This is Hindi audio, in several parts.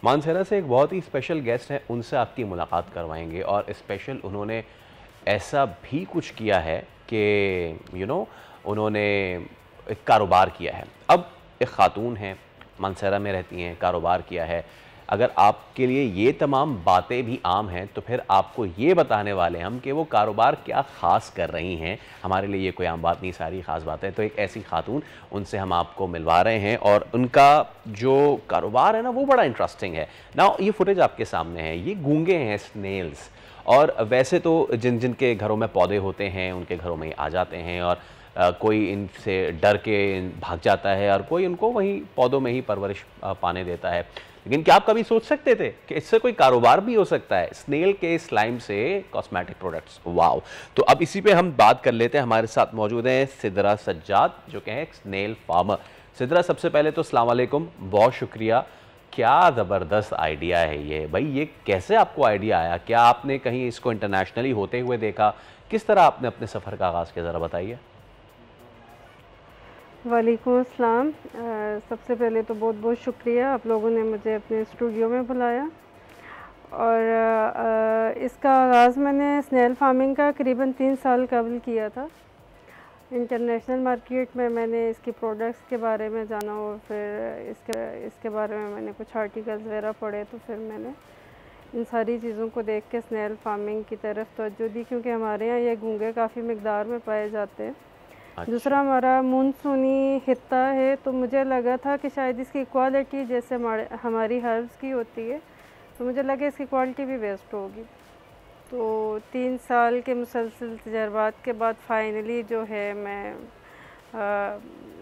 मानसेरा से एक बहुत ही स्पेशल गेस्ट है, उनसे आपकी मुलाकात करवाएंगे और स्पेशल उन्होंने ऐसा भी कुछ किया है कि उन्होंने एक कारोबार किया है। अब एक ख़ातून हैं, मानसेरा में रहती हैं, कारोबार किया है। अगर आपके लिए ये तमाम बातें भी आम हैं तो फिर आपको ये बताने वाले हम कि वो कारोबार क्या ख़ास कर रही हैं। हमारे लिए ये कोई आम बात नहीं, सारी ख़ास बातें। तो एक ऐसी खातून, उनसे हम आपको मिलवा रहे हैं और उनका जो कारोबार है ना वो बड़ा इंटरेस्टिंग है ना। ये फुटेज आपके सामने है, ये गूंगे हैं, स्नेल्स। और वैसे तो जिन जिन के घरों में पौधे होते हैं उनके घरों में आ जाते हैं और कोई इनसे डर के भाग जाता है और कोई उनको वहीं पौधों में ही परवरिश पाने देता है। लेकिन क्या आप कभी सोच सकते थे कि इससे कोई कारोबार भी हो सकता है, स्नेल के स्लाइम से कॉस्मेटिक प्रोडक्ट्स। वाओ। तो अब इसी पे हम बात कर लेते हैं। हमारे साथ मौजूद हैं सिद्रा सज्जाद, जो कि हैं स्नेल फार्मर। सिद्रा, सबसे पहले तो अस्सलाम वालेकुम, बहुत शुक्रिया। क्या ज़बरदस्त आइडिया है ये भाई, ये कैसे आपको आइडिया आया? क्या आपने कहीं इसको इंटरनेशनली होते हुए देखा? किस तरह आपने अपने सफ़र का आगाज़ किया, ज़रा बताइए। वालेकुम अस्सलाम। सबसे पहले तो बहुत बहुत शुक्रिया, आप लोगों ने मुझे अपने स्टूडियो में बुलाया। और इसका आगाज़ मैंने स्नेल फार्मिंग का करीबन 3 साल कबल किया था। इंटरनेशनल मार्केट में मैंने इसकी प्रोडक्ट्स के बारे में जाना और फिर इसके बारे में मैंने कुछ आर्टिकल्स वगैरह पढ़े, तो फिर मैंने इन सारी चीज़ों को देख के स्नेल फार्मिंग की तरफ तवज्जो दी, क्योंकि हमारे यहाँ ये घोंघे काफ़ी मकदार में पाए जाते हैं। अच्छा। दूसरा हमारा मानसूनी खित्ता है, तो मुझे लगा था कि शायद इसकी क्वालिटी जैसे हमारी हर्ब्स की होती है, तो मुझे लगा इसकी क्वालिटी भी बेस्ट होगी। तो 3 साल के मुसलसल तजर्बात के बाद फाइनली जो है मैं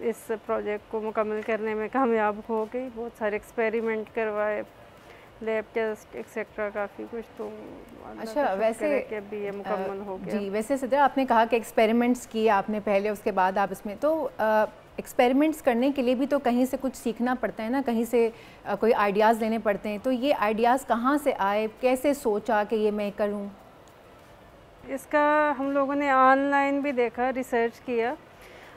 इस प्रोजेक्ट को मुकम्मल करने में कामयाब हो गई। बहुत सारे एक्सपेरिमेंट करवाए, लैब टेस्ट एक्सेट्रा, काफ़ी कुछ। तो अच्छा, वैसे कि अभी ये मुकम्मल हो गया। जी, वैसे सिद्रा, आपने कहा कि एक्सपेरिमेंट्स किए आपने पहले, उसके बाद आप इसमें तो एक्सपेरिमेंट्स करने के लिए भी तो कहीं से कुछ सीखना पड़ता है ना, कहीं से कोई आइडियाज़ लेने पड़ते हैं। तो ये आइडियाज़ कहाँ से आए, कैसे सोचा कि ये मैं करूँ? इसका हम लोगों ने ऑनलाइन भी देखा, रिसर्च किया।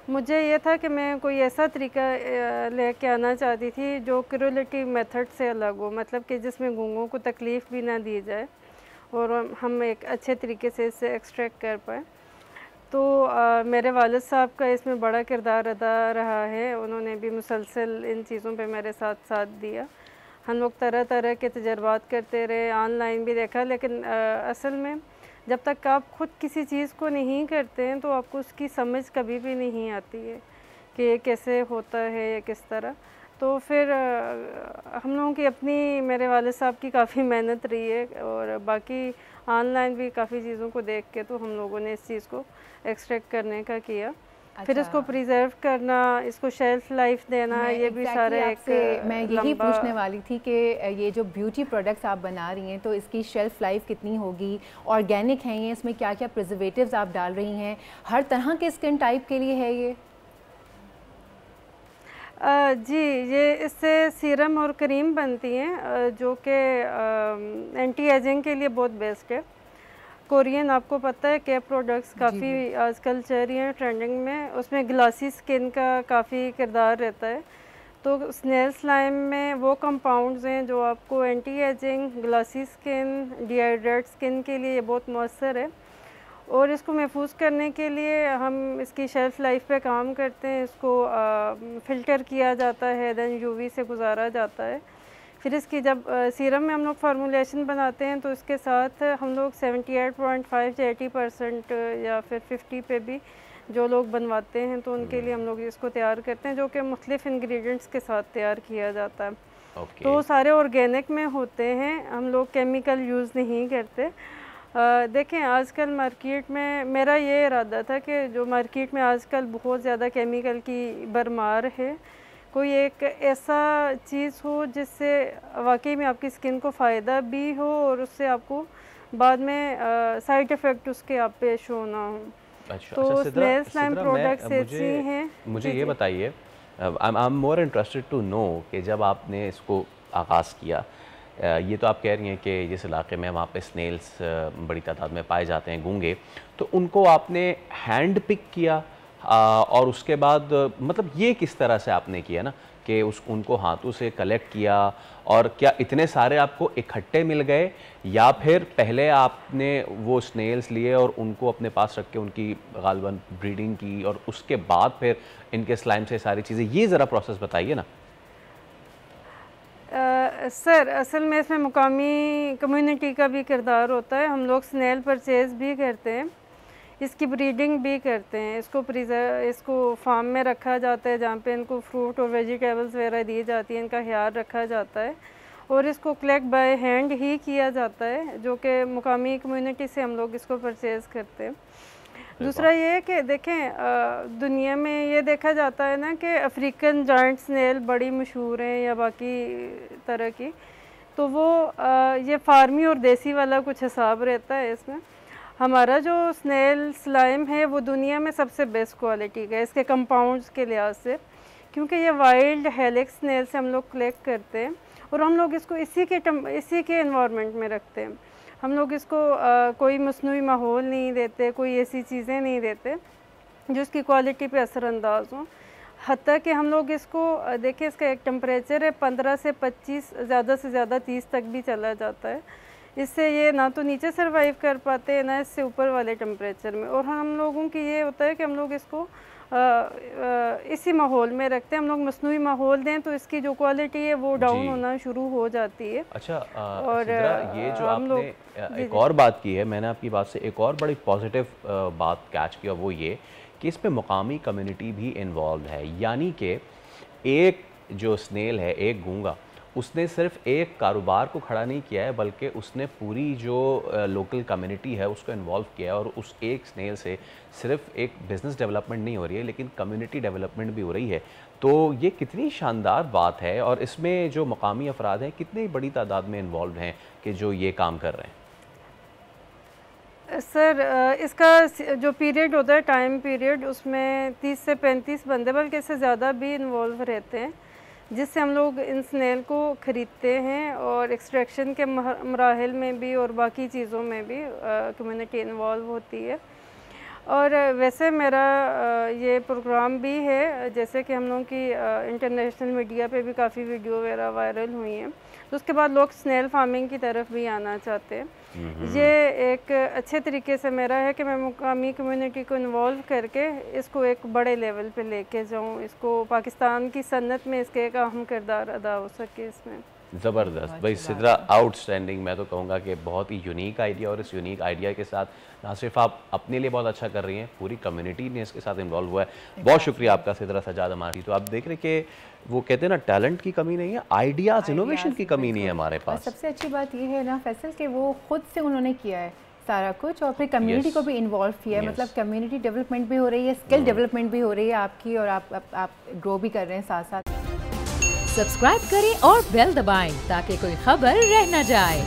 मुझे ये था कि मैं कोई ऐसा तरीका लेके आना चाहती थी जो क्यूरेटिव मेथड से अलग हो, मतलब कि जिसमें घोंघों को तकलीफ़ भी ना दी जाए और हम एक अच्छे तरीके से इसे एक्सट्रैक्ट कर पाएँ। तो मेरे वालिद साहब का इसमें बड़ा किरदार अदा रहा है, उन्होंने भी मुसलसल इन चीज़ों पे मेरे साथ साथ दिया। हम लोग तरह तरह के तजर्बात करते रहे, ऑनलाइन भी देखा, लेकिन असल में जब तक आप ख़ुद किसी चीज़ को नहीं करते हैं तो आपको उसकी समझ कभी भी नहीं आती है कि ये कैसे होता है या किस तरह। तो फिर हम लोगों की अपनी, मेरे वालिद साहब की काफ़ी मेहनत रही है और बाकी ऑनलाइन भी काफ़ी चीज़ों को देख के तो हम लोगों ने इस चीज़ को एक्सट्रैक्ट करने का किया। अच्छा। फिर इसको प्रिजर्व करना, इसको शेल्फ लाइफ देना, ये भी सारे एक मैं यही पूछने वाली थी कि ये जो ब्यूटी प्रोडक्ट्स आप बना रही हैं तो इसकी शेल्फ लाइफ कितनी होगी, ऑर्गेनिक हैं ये, इसमें क्या क्या प्रिजर्वेटिव्स आप डाल रही हैं, हर तरह के स्किन टाइप के लिए है ये? जी, ये इससे सीरम और क्रीम बनती हैं जो कि एंटी एजिंग के लिए बहुत बेस्ट है। कोरियन, आपको पता है कि प्रोडक्ट्स काफ़ी आजकल चल रही हैं ट्रेंडिंग में, उसमें ग्लासी स्किन का काफ़ी किरदार रहता है। तो स्नेल स्लाइम में वो कंपाउंड्स हैं जो आपको anti ageing, glassy skin, dehydrate skin के लिए बहुत मौसर है। और इसको महफूज करने के लिए हम इसकी शेल्फ लाइफ पे काम करते हैं, इसको फ़िल्टर किया जाता है, देन यूवी से गुजारा जाता है। फिर इसकी जब सीरम में हम लोग फार्मूलेशन बनाते हैं तो इसके साथ हम लोग 78.5 से 80% या फिर 50 पे भी जो लोग बनवाते हैं तो उनके लिए हम लोग इसको तैयार करते हैं, जो कि मुख्तलिफ़ इंग्रेडिएंट्स के साथ तैयार किया जाता है। तो सारे ऑर्गेनिक में होते हैं, हम लोग केमिकल यूज़ नहीं करते। देखें, आजकल मार्केट में मेरा ये इरादा था कि जो मार्केट में आजकल बहुत ज़्यादा केमिकल की भरमार है, कोई एक ऐसा चीज़ हो जिससे वाकई में आपकी स्किन को फ़ायदा भी हो और उससे आपको बाद में साइड इफ़ेक्ट उसके आप पे शो ना हो। अच्छा, तो स्नेल स्लाइम प्रोडक्ट्स ऐसी हैं। मुझे ये बताइए, I am more interested to know कि जब आपने इसको आगाज़ किया, ये तो आप कह रही हैं कि जिस इलाके में वहाँ पे स्नेल्स बड़ी तादाद में पाए जाते हैं, गूंगे, तो उनको आपने हैंड पिक किया और उसके बाद मतलब ये किस तरह से आपने किया ना, कि उनको हाथों से कलेक्ट किया, और क्या इतने सारे आपको इकट्ठे मिल गए या फिर पहले आपने वो स्नेल्स लिए और उनको अपने पास रख के उनकी गालिबन ब्रीडिंग की और उसके बाद फिर इनके स्लाइम से सारी चीज़ें, ये ज़रा प्रोसेस बताइए ना। सर असल में इसमें मुकामी कम्युनिटी का भी किरदार होता है। हम लोग स्नेल परचेज़ भी करते हैं, इसकी ब्रीडिंग भी करते हैं, इसको फार्म में रखा जाता है जहाँ पे इनको फ्रूट और वेजिटेबल्स वगैरह दी जाती है, इनका ख्याल रखा जाता है और इसको कलेक्ट बाय हैंड ही किया जाता है, जो कि मुकामी कम्युनिटी से हम लोग इसको परचेज़ करते हैं। दूसरा ये है कि देखें दुनिया में ये देखा जाता है ना कि अफ्रीकन जॉइंट स्नेल बड़ी मशहूर हैं या बाकी तरह की, तो वो ये फार्मी और देसी वाला कुछ हिसाब रहता है इसमें। हमारा जो स्नेल स्लाइम है वो दुनिया में सबसे बेस्ट क्वालिटी का है इसके कंपाउंड्स के लिहाज से, क्योंकि ये वाइल्ड हेलिक्स स्नेल से हम लोग कलेक्ट करते हैं और हम लोग इसको इसी के एनवायरनमेंट में रखते हैं। हम लोग इसको कोई मसनूई माहौल नहीं देते, कोई ऐसी चीज़ें नहीं देते जो इसकी क्वालिटी पे असरअंदाज हों। हत्ता कि हम लोग इसको देखिए, इसका एक टेम्परेचर है 15 से 25, ज़्यादा से ज़्यादा 30 तक भी चला जाता है। इससे ये ना तो नीचे सरवाइव कर पाते हैं ना इससे ऊपर वाले टेम्परेचर में। और हम लोगों की ये होता है कि हम लोग इसको इसी माहौल में रखते हैं। हम लोग मसनूई माहौल दें तो इसकी जो क्वालिटी है वो डाउन होना शुरू हो जाती है। अच्छा और ये जो आपने एक और बात की है, मैंने आपकी बात से एक और बड़ी पॉजिटिव बात कैच किया, वो ये कि इसमें मुकामी कम्युनिटी भी इन्वॉल्व है। यानी कि एक जो स्नेल है, एक गूंगा, उसने सिर्फ एक कारोबार को खड़ा नहीं किया है बल्कि उसने पूरी जो लोकल कम्युनिटी है उसको इन्वॉल्व किया है। और उस एक स्नेल से सिर्फ एक बिज़नेस डेवलपमेंट नहीं हो रही है लेकिन कम्युनिटी डेवलपमेंट भी हो रही है। तो ये कितनी शानदार बात है। और इसमें जो मकामी अफराद हैं कितनी बड़ी तादाद में इन्वॉल्व हैं कि जो ये काम कर रहे हैं? सर इसका जो पीरियड होता है, टाइम पीरियड, उसमें 30 से 35 बंदे बल्कि इससे ज़्यादा भी इन्वॉल्व रहते हैं, जिससे हम लोग इन स्नेल को ख़रीदते हैं और एक्सट्रैक्शन के मराहिल में भी और बाकी चीज़ों में भी कम्युनिटी इन्वॉल्व होती है। और वैसे मेरा ये प्रोग्राम भी है, जैसे कि हम लोगों की इंटरनेशनल मीडिया पे भी काफ़ी वीडियो वगैरह वायरल हुई हैं, तो उसके बाद लोग स्नेल फार्मिंग की तरफ भी आना चाहते हैं। ये एक अच्छे तरीके से मेरा है कि मैं मुकामी कम्युनिटी को इन्वॉल्व करके इसको एक बड़े लेवल पे लेके जाऊँ, इसको पाकिस्तान की सन्नत में इसके एक अहम किरदार अदा हो सके इसमें। ज़बरदस्त भाई सिद्रा, आउटस्टैंडिंग। मैं तो कहूँगा कि बहुत ही यूनिक आइडिया, और इस यूनिक आइडिया के साथ ना सिर्फ आप अपने लिए बहुत अच्छा कर रही हैं, पूरी कम्युनिटी ने इसके साथ इन्वॉल्व हुआ है। बहुत शुक्रिया आपका सिद्रा सजाद हमारी। तो आप देख रहे कि वो कहते हैं ना, टैलेंट की कमी नहीं है, आइडियाज़ इनोवेशन की कमी नहीं है हमारे पास। सबसे अच्छी बात ये है ना फैसल कि वो खुद से उन्होंने किया है सारा कुछ और फिर कम्युनिटी को भी इन्वॉल्व किया है। मतलब कम्युनिटी डेवलपमेंट भी हो रही है, स्किल डेवलपमेंट भी हो रही है आपकी, और आप ग्रो भी कर रहे हैं साथ साथ। सब्सक्राइब करें और बेल दबाएं ताकि कोई खबर रह न जाए।